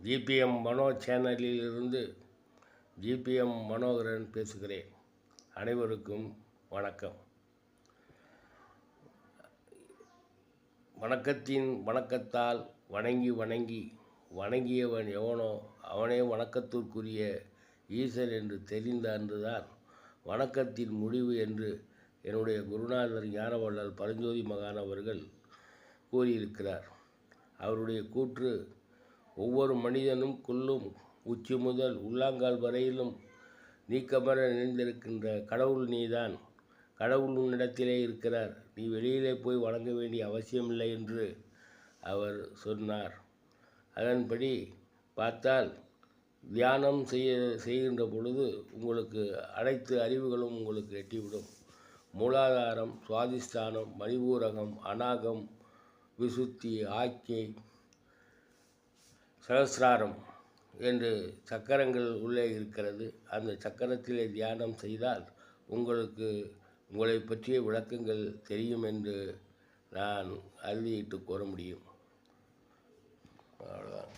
GBM மனோ சேனலில் இருந்து GBM Manoharan பேசுகிறேன். அனைவருக்கும் வணக்கம். வணக்கத்தின் வணக்கத்தால் வணங்கி வணங்கியவன் எவனோ அவனே வணக்கத்திற்குரிய ஈசன் என்று தெரிந்த அன்றுதான் வணக்கத்தின் முடிவு என்று என்னுடைய குருநாதர் ஞானவள்ளல் பரஞ்சோதி மகான் அவர்கள் கூறியிருக்கிறார். அவருடைய கூற்று, ஒவ்வொரு மனிதனும் கொல்லும் உச்சி முதல் உள்ளாங்கால் வரையிலும் நீக்கமர நிறைந்திருக்கின்ற கடவுள் நீதான். கடவுள் உன்னிடத்திலே இருக்கிறார். நீ வெளியிலே போய் வணங்க வேண்டிய அவசியமில்லை என்று அவர் சொன்னார். அதன்படி பார்த்தால் தியானம் செய்கின்ற பொழுது உங்களுக்கு அனைத்து அறிவுகளும் உங்களுக்கு எட்டிவிடும். மூலாதாரம், சுவாதிஷ்டானம், மணிபூரகம், அநாகம், விசுத்தி, ஆக்கை, சகசிராரம் என்று சக்கரங்கள் உள்ளே இருக்கிறது. அந்த சக்கரத்திலே தியானம் செய்தால் உங்களை பற்றிய விளக்கங்கள் தெரியும் என்று நான் அறுதியிட்டு கூற முடியும். அவ்வளோதான்.